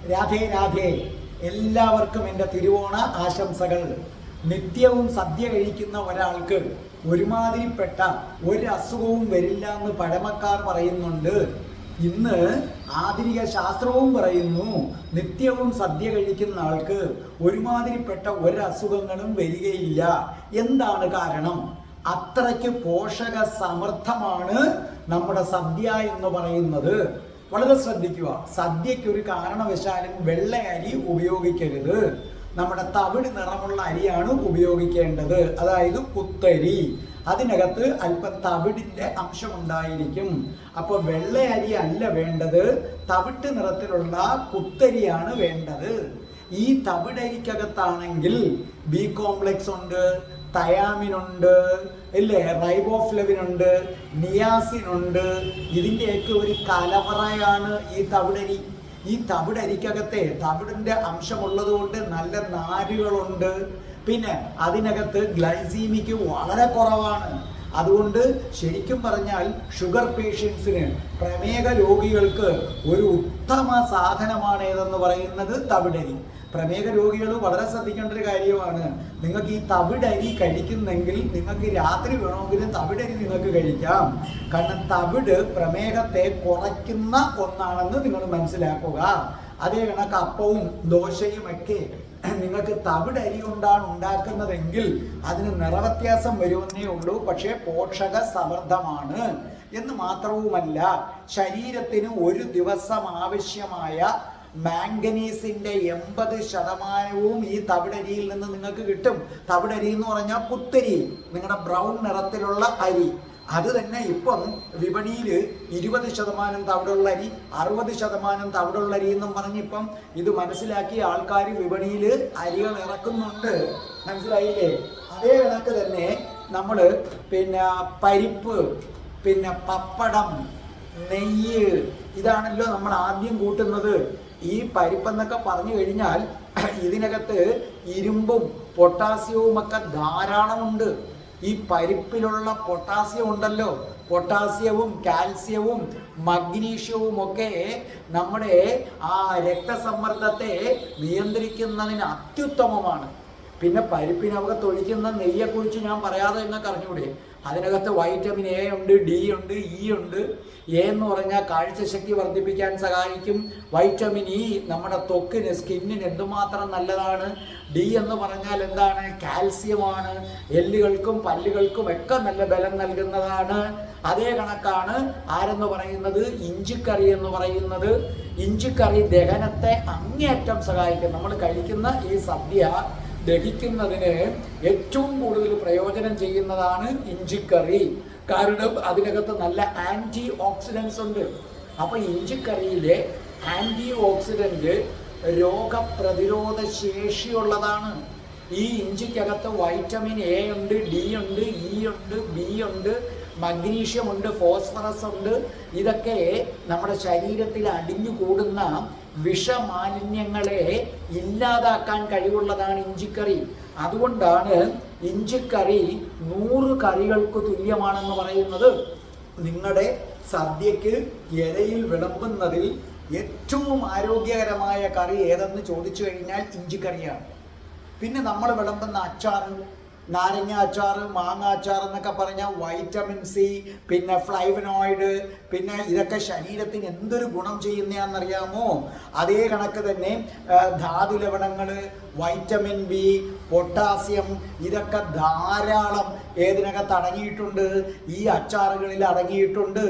രാധേ രാധേ. എല്ലാവർക്കും എൻ്റെ തിരുവോണ ആശംസകൾ. നിത്യവും സദ്യ കഴിക്കുന്ന ഒരാൾക്ക് ഒരുമാതിരിപ്പെട്ട ഒരു അസുഖവും വരില്ല എന്ന് പഴമക്കാർ പറയുന്നുണ്ട്. ഇന്ന് ആധുനിക ശാസ്ത്രവും പറയുന്നു നിത്യവും സദ്യ കഴിക്കുന്ന ആൾക്ക് ഒരുമാതിരിപ്പെട്ട ഒരു അസുഖങ്ങളും വരികയില്ല. എന്താണ് കാരണം? അത്രയ്ക്ക് പോഷക സമൃദ്ധമാണ് നമ്മുടെ സദ്യ എന്ന് പറയുന്നത്. വളരെ ശ്രദ്ധിക്കുക. സദ്യയ്ക്ക് ഒരു കാരണവശാലും വെള്ള അരി ഉപയോഗിക്കരുത്. നമ്മുടെ തവിട് നിറമുള്ള അരിയാണ് ഉപയോഗിക്കേണ്ടത്. അതായത് കുത്തരി. അതിനകത്ത് അല്പം തവിടിൻ്റെ അംശമുണ്ടായിരിക്കും. അപ്പോൾ വെള്ള അരി അല്ല വേണ്ടത്, തവിട്ട് നിറത്തിലുള്ള കുത്തരിയാണ് വേണ്ടത്. ഈ തവിടരിക്കകത്താണെങ്കിൽ ബി കോംപ്ലക്സ് ഉണ്ട്, തയാമിനുണ്ട്, ഇല്ലേ, റൈബോഫ്ലവിനുണ്ട്, നിയാസിനുണ്ട്. ഇതിൻ്റെയൊക്കെ ഒരു കലവറയാണ് ഈ തവിടരി. ഈ തവിടരിക്കകത്തെ തവിടിൻ്റെ അംശമുള്ളത് കൊണ്ട് നല്ല നാരുകളുണ്ട്. പിന്നെ അതിനകത്ത് ഗ്ലൈസീമിക് വളരെ കുറവാണ്. അതുകൊണ്ട് ശരിക്കും പറഞ്ഞാൽ ഷുഗർ പേഷ്യൻസിന്, പ്രമേഹ രോഗികൾക്ക് ഒരു ഉത്തമ സാധനമാണ് ഏതെന്ന് പറയുന്നത് തവിടരി. പ്രമേഹ രോഗികൾ വളരെ ശ്രദ്ധിക്കേണ്ട ഒരു കാര്യമാണ്. നിങ്ങൾക്ക് ഈ തവിടരി കഴിക്കുന്നെങ്കിൽ നിങ്ങൾക്ക് രാത്രി വേണമെങ്കിൽ തവിടരി നിങ്ങൾക്ക് കഴിക്കാം. കാരണം തവിട് പ്രമേഹത്തെ കുറയ്ക്കുന്ന ഒന്നാണെന്ന് നിങ്ങൾ മനസ്സിലാക്കുക. അതേ കണക്ക് അപ്പവും ദോശയും ഒക്കെ നിങ്ങൾക്ക് തവിടരി കൊണ്ടാണ് ഉണ്ടാക്കുന്നതെങ്കിൽ അതിന് നിറവ്യത്യാസം വരുമെന്നേ ഉള്ളൂ. പക്ഷേ പോഷക സമൃദ്ധമാണ് എന്ന് മാത്രവുമല്ല, ശരീരത്തിന് ഒരു ദിവസം ആവശ്യമായ മാംഗനീസിന്റെ 80% ഈ തവിടരിയിൽ നിന്ന് നിങ്ങൾക്ക് കിട്ടും. തവിടരി എന്ന് പറഞ്ഞാൽ പുത്തരി, നിങ്ങളുടെ ബ്രൗൺ നിറത്തിലുള്ള അരി. അത് തന്നെ ഇപ്പം വിപണിയിൽ 20% തവിടുള്ള അരി, 60% തവിടുള്ള അരി എന്നും പറഞ്ഞിപ്പം ഇത് മനസ്സിലാക്കിയ ആൾക്കാർ വിപണിയിൽ അരികൾ ഇറക്കുന്നുണ്ട്. മനസ്സിലായില്ലേ? അതേ കണക്ക് തന്നെ നമ്മൾ പിന്നെ പരിപ്പ്, പിന്നെ പപ്പടം, നെയ്യ്, ഇതാണല്ലോ നമ്മൾ ആദ്യം കൂട്ടുന്നത്. ഈ പരിപ്പെന്നൊക്കെ പറഞ്ഞു കഴിഞ്ഞാൽ ഇതിനകത്ത് ഇരുമ്പും പൊട്ടാസ്യവും ഒക്കെ ധാരാളമുണ്ട്. ഈ പരിപ്പിലുള്ള പൊട്ടാസ്യം ഉണ്ടല്ലോ, പൊട്ടാസ്യവും കാൽസ്യവും മഗ്നീഷ്യവും ഒക്കെ നമ്മുടെ ആ രക്തസമ്മർദ്ദത്തെ നിയന്ത്രിക്കുന്നതിന് അത്യുത്തമമാണ്. പിന്നെ പരിപ്പിനകത്ത് ഒഴിക്കുന്ന നെയ്യെക്കുറിച്ച് ഞാൻ പറയാതെ നിങ്ങൾക്ക് അറിഞ്ഞൂടെ? അതിനകത്ത് വൈറ്റമിൻ എ ഉണ്ട്, ഡി ഉണ്ട്, ഇ ഉണ്ട്. എ എന്ന് പറഞ്ഞാൽ കാഴ്ചശക്തി വർദ്ധിപ്പിക്കാൻ സഹായിക്കും. വൈറ്റമിൻ ഇ നമ്മുടെ ത്വക്കിന്, സ്കിന്നിന് എന്തുമാത്രം നല്ലതാണ്. ഡി എന്ന് പറഞ്ഞാൽ എന്താണ്? കാൽസ്യമാണ്. എല്ലുകൾക്കും പല്ലുകൾക്കും ഒക്കെ നല്ല ബലം നൽകുന്നതാണ്. അതേ കണക്കാണ് ആരെന്ന് പറയുന്നത്? ഇഞ്ചിക്കറി എന്ന് പറയുന്നത്. ഇഞ്ചിക്കറി ദഹനത്തെ അങ്ങേയറ്റം സഹായിക്കും. നമ്മൾ കഴിക്കുന്ന ഈ സദ്യ ദഹിക്കുന്നതിന് ഏറ്റവും കൂടുതൽ പ്രയോജനം ചെയ്യുന്നതാണ് ഇഞ്ചിക്കറി. കാരണം അതിനകത്ത് നല്ല ആൻറ്റി ഓക്സിഡൻസ് ഉണ്ട്. അപ്പോൾ ഇഞ്ചിക്കറിയിലെ ആൻറ്റി ഓക്സിഡൻറ്റ് രോഗപ്രതിരോധ ശേഷിയുള്ളതാണ്. ഈ ഇഞ്ചിക്കകത്ത് വൈറ്റമിൻ എ ഉണ്ട്, ഡി ഉണ്ട്, ഇ ഉണ്ട്, ബി ഉണ്ട്, മഗ്നീഷ്യം ഉണ്ട്, ഫോസ്ഫറസ് ഉണ്ട്. ഇതൊക്കെ നമ്മുടെ ശരീരത്തിൽ അടിഞ്ഞു കൂടുന്ന വിഷമാലിന്യങ്ങളെ ഇല്ലാതാക്കാൻ കഴിവുള്ളതാണ് ഇഞ്ചിക്കറി. അതുകൊണ്ടാണ് ഇഞ്ചിക്കറി 100 കറികൾക്ക് തുല്യമാണെന്ന് പറയുന്നത്. നിങ്ങളുടെ സദ്യക്ക് ഇലയിൽ വിളമ്പുന്നതിൽ ഏറ്റവും ആരോഗ്യകരമായ കറി ഏതെന്ന് ചോദിച്ചു കഴിഞ്ഞാൽ ഇഞ്ചിക്കറിയാണ്. പിന്നെ നമ്മൾ വിളമ്പുന്ന അച്ചാറ്, നാരങ്ങ അച്ചാർ, മാങ്ങ അച്ചാർ എന്നൊക്കെ പറഞ്ഞാൽ വൈറ്റമിൻ സി, പിന്നെ ഫ്ലൈവനോയിഡ്, പിന്നെ ഇതൊക്കെ ശരീരത്തിന് എന്തൊരു ഗുണം ചെയ്യുന്നതാണെന്നറിയാമോ? അതേ കണക്ക് തന്നെ ധാതു ലവണങ്ങൾ, വൈറ്റമിൻ ബി, പൊട്ടാസ്യം, ഇതൊക്കെ ധാരാളം ഏതിനകത്ത് അടങ്ങിയിട്ടുണ്ട്? ഈ അച്ചാറുകളിൽ അടങ്ങിയിട്ടുണ്ട്.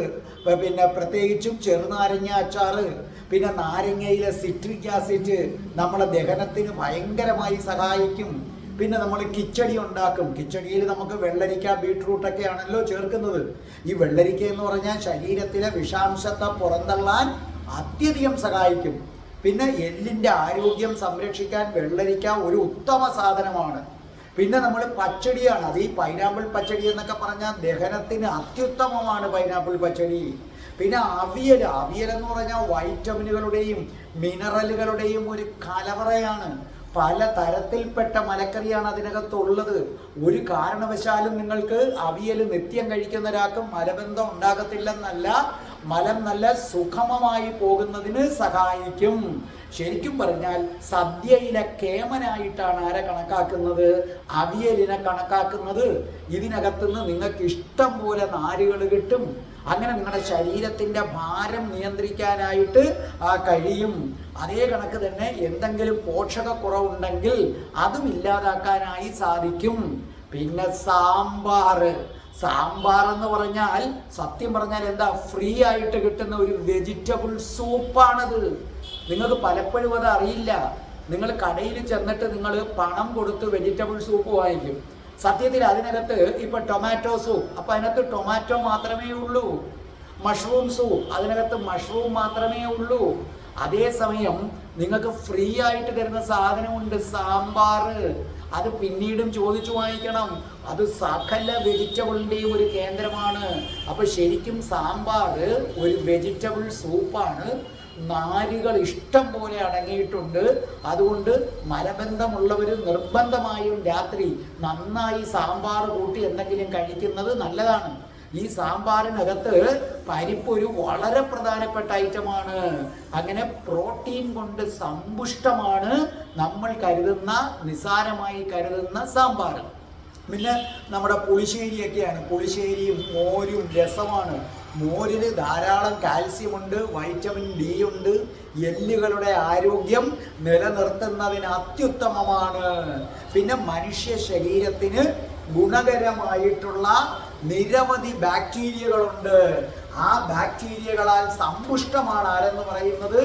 പിന്നെ പ്രത്യേകിച്ചും ചെറുനാരങ്ങ അച്ചാർ, പിന്നെ നാരങ്ങയിലെ സിട്രിക് ആസിഡ് നമ്മുടെ ദഹനത്തിന് ഭയങ്കരമായി സഹായിക്കും. പിന്നെ നമ്മൾ കിച്ചടി ഉണ്ടാക്കും. കിച്ചടിയിൽ നമുക്ക് വെള്ളരിക്ക, ബീട്രൂട്ടൊക്കെ ആണല്ലോ ചേർക്കുന്നത്. ഈ വെള്ളരിക്ക എന്ന് പറഞ്ഞാൽ ശരീരത്തിലെ വിഷാംശത്തെ പുറന്തള്ളാൻ അത്യധികം സഹായിക്കും. പിന്നെ എല്ലിൻ്റെ ആരോഗ്യം സംരക്ഷിക്കാൻ വെള്ളരിക്ക ഒരു ഉത്തമ സാധനമാണ്. പിന്നെ നമ്മൾ പച്ചടിയാണ്. അത് ഈ പൈനാപ്പിൾ പച്ചടി എന്നൊക്കെ പറഞ്ഞാൽ ദഹനത്തിന് അത്യുത്തമമാണ് പൈനാപ്പിൾ പച്ചടി. പിന്നെ അവിയൽ എന്ന് പറഞ്ഞാൽ വൈറ്റമിനുകളുടെയും മിനറലുകളുടെയും ഒരു കലവറയാണ്. പല തരത്തിൽപ്പെട്ട മലക്കറിയാണ് അതിനകത്തുള്ളത്. ഒരു കാരണവശാലും നിങ്ങൾക്ക് അവിയൽ നിത്യം കഴിക്കുന്ന ഒരാൾക്കും മലബന്ധം ഉണ്ടാകത്തില്ലെന്നല്ല, മലം നല്ല സുഗമമായി പോകുന്നതിന് സഹായിക്കും. ശരിക്കും പറഞ്ഞാൽ സദ്യയിലെ കേമനായിട്ടാണ് ആരെ കണക്കാക്കുന്നത്? അവിയലിനെ കണക്കാക്കുന്നത്. ഇതിനകത്തുനിന്ന് നിങ്ങൾക്ക് ഇഷ്ടം പോലെ നാരുകൾ കിട്ടും. അങ്ങനെ നിങ്ങളുടെ ശരീരത്തിൻ്റെ ഭാരം നിയന്ത്രിക്കാനായിട്ട് കഴിയും. അതേ കണക്ക് തന്നെ എന്തെങ്കിലും പോഷകക്കുറവുണ്ടെങ്കിൽ അതും ഇല്ലാതാക്കാനായി സാധിക്കും. പിന്നെ സാമ്പാർ എന്ന് പറഞ്ഞാൽ സത്യം പറഞ്ഞാൽ എന്താ, ഫ്രീ ആയിട്ട് കിട്ടുന്ന ഒരു വെജിറ്റബിൾ സൂപ്പാണത്. നിങ്ങൾക്ക് പലപ്പോഴും അത് അറിയില്ല. നിങ്ങൾ കടയിൽ ചെന്നിട്ട് നിങ്ങൾ പണം കൊടുത്ത് വെജിറ്റബിൾ സൂപ്പ് വാങ്ങിക്കും. സത്യത്തിൽ അതിനകത്ത് ഇപ്പൊ ടൊമാറ്റോ സൂപ്പ്, അപ്പൊ അതിനകത്ത് ടൊമാറ്റോ മാത്രമേ ഉള്ളൂ. മഷ്റൂം സൂപ്പ്, അതിനകത്ത് മഷ്റൂം മാത്രമേ ഉള്ളൂ. അതേസമയം നിങ്ങൾക്ക് ഫ്രീ ആയിട്ട് തരുന്ന സാധനമുണ്ട് സാമ്പാർ. അത് പിന്നീടും ചോദിച്ചു വാങ്ങിക്കണം. അത് സകല വെജിറ്റബിളിൻ്റെയും ഒരു കേന്ദ്രമാണ്. അപ്പൊ ശരിക്കും സാമ്പാർ ഒരു വെജിറ്റബിൾ സൂപ്പാണ്. നാരുകൾ ഇഷ്ടം പോലെ അടങ്ങിയിട്ടുണ്ട്. അതുകൊണ്ട് മലബന്ധമുള്ളവർ നിർബന്ധമായും രാത്രി നന്നായി സാമ്പാർ കൂട്ടി എന്തെങ്കിലും കഴിക്കുന്നത് നല്ലതാണ്. ഈ സാമ്പാറിനകത്ത് പരിപ്പ് ഒരു വളരെ പ്രധാനപ്പെട്ട ഐറ്റമാണ്. അങ്ങനെ പ്രോട്ടീൻ കൊണ്ട് സമ്പുഷ്ടമാണ് നമ്മൾ കരുതുന്ന, നിസാരമായി കരുതുന്ന സാമ്പാർ. പിന്നെ നമ്മുടെ പുളിശ്ശേരിയൊക്കെയാണ്. പുളിശ്ശേരിയും മോരും രസമാണ്. മോരിന് ധാരാളം കാൽസ്യം ഉണ്ട്, വൈറ്റമിൻ ഡി ഉണ്ട്. എല്ലുകളുടെ ആരോഗ്യം നിലനിർത്തുന്നതിന് അത്യുത്തമമാണ്. പിന്നെ മനുഷ്യ ശരീരത്തിന് ഗുണകരമായിട്ടുള്ള നിരവധി ബാക്ടീരിയകളുണ്ട്. ആ ബാക്ടീരിയകളാൽ സമ്പുഷ്ടമാണ് ആരെന്ന് പറയുന്നത്,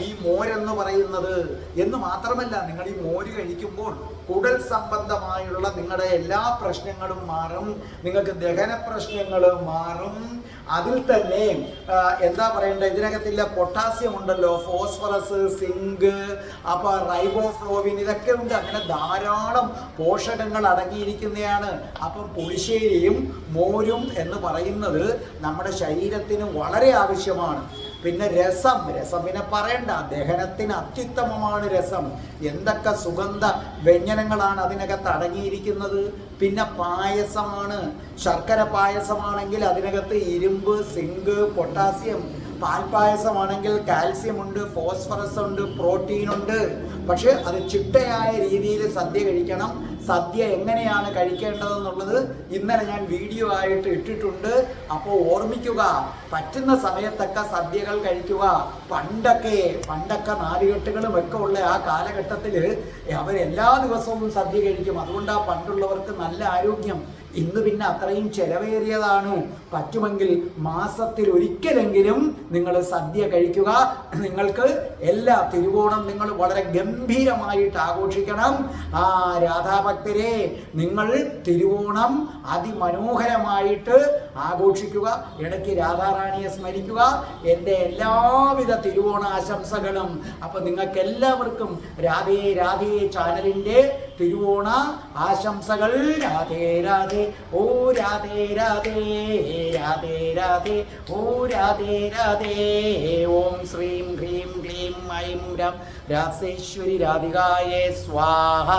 ഈ മോരെന്ന് പറയുന്നത്. എന്ന് മാത്രമല്ല, നിങ്ങൾ ഈ മോര് കഴിക്കുമ്പോൾ കുടൽ സംബന്ധമായുള്ള നിങ്ങളുടെ എല്ലാ പ്രശ്നങ്ങളും മാറും. നിങ്ങൾക്ക് ദഹന പ്രശ്നങ്ങൾ മാറും. അതിൽ തന്നെ എന്താ പറയണ്ടത്, ഇതിനകത്തില്ല പൊട്ടാസ്യം ഉണ്ടല്ലോ, ഫോസ്ഫറസ്, സിങ്ക്, അപ്പൊ റൈബോഫ്ലോവിൻ, ഇതൊക്കെ ഉണ്ട്. അങ്ങനെ ധാരാളം പോഷകങ്ങൾ അടങ്ങിയിരിക്കുന്നതാണ്. അപ്പം പുളിശ്ശേരിയും മോരും എന്ന് പറയുന്നത് നമ്മുടെ ശരീരത്തിന് വളരെ ആവശ്യമാണ്. പിന്നെ രസം പിന്നെ പറയണ്ട, ദഹനത്തിന് അത്യുത്തമമാണ് രസം. എന്തൊക്കെ സുഗന്ധ വ്യഞ്ജനങ്ങളാണ് അതിനകത്ത് അടങ്ങിയിരിക്കുന്നത്. പിന്നെ പായസമാണ്. ശർക്കര പായസമാണെങ്കിൽ അതിനകത്ത് ഇരുമ്പ്, സിങ്ക്, പൊട്ടാസ്യം. പാൽപ്പായസമാണെങ്കിൽ കാൽസ്യം ഉണ്ട്, ഫോസ്ഫറസ് ഉണ്ട്, പ്രോട്ടീൻ ഉണ്ട്. പക്ഷെ അത് ചിട്ടയായ രീതിയിൽ സദ്യ കഴിക്കണം. സദ്യ എങ്ങനെയാണ് കഴിക്കേണ്ടതെന്നുള്ളത് ഇന്നലെ ഞാൻ വീഡിയോ ആയിട്ട് ഇട്ടിട്ടുണ്ട്. അപ്പോൾ ഓർമ്മിക്കുക, പറ്റുന്ന സമയത്തൊക്കെ സദ്യകൾ കഴിക്കുക. പണ്ടൊക്കെ നാലുകെട്ടുകളും ഒക്കെ ഉള്ള ആ കാലഘട്ടത്തിൽ അവരെല്ലാ ദിവസവും സദ്യ കഴിക്കും. അതുകൊണ്ട് ആ പണ്ടുള്ളവർക്ക് നല്ല ആരോഗ്യം. ഇന്ന് പിന്നെ അത്രയും ചെലവേറിയതാണ്. പറ്റുമെങ്കിൽ മാസത്തിൽ ഒരിക്കലെങ്കിലും നിങ്ങൾ സദ്യ കഴിക്കുക. നിങ്ങൾക്ക് എല്ലാ തിരുവോണം നിങ്ങൾ വളരെ ഗംഭീരമായിട്ട് ആഘോഷിക്കണം. ആ രാധാഭക്തരെ, നിങ്ങൾ തിരുവോണം അതിമനോഹരമായിട്ട് ആഘോഷിക്കുക. ഇടയ്ക്ക് രാധാറാണിയെ സ്മരിക്കുക. എൻ്റെ എല്ലാവിധ തിരുവോണ ആശംസകളും. അപ്പൊ നിങ്ങൾക്ക് എല്ലാവർക്കും രാധേ രാധേ ചാനലിൻ്റെ തിരുവോണ ആശംസകൾ. രാധേ രാധേ, ഓ രാധേ രാധേ, രാധേ രാധേ, ഓ രാധേ രാധേ. ഓം ശ്രീം ഹ്രീം ക്ലീം ഐം രം രാസേശ്വരി രാധികായേ സ്വാഹ.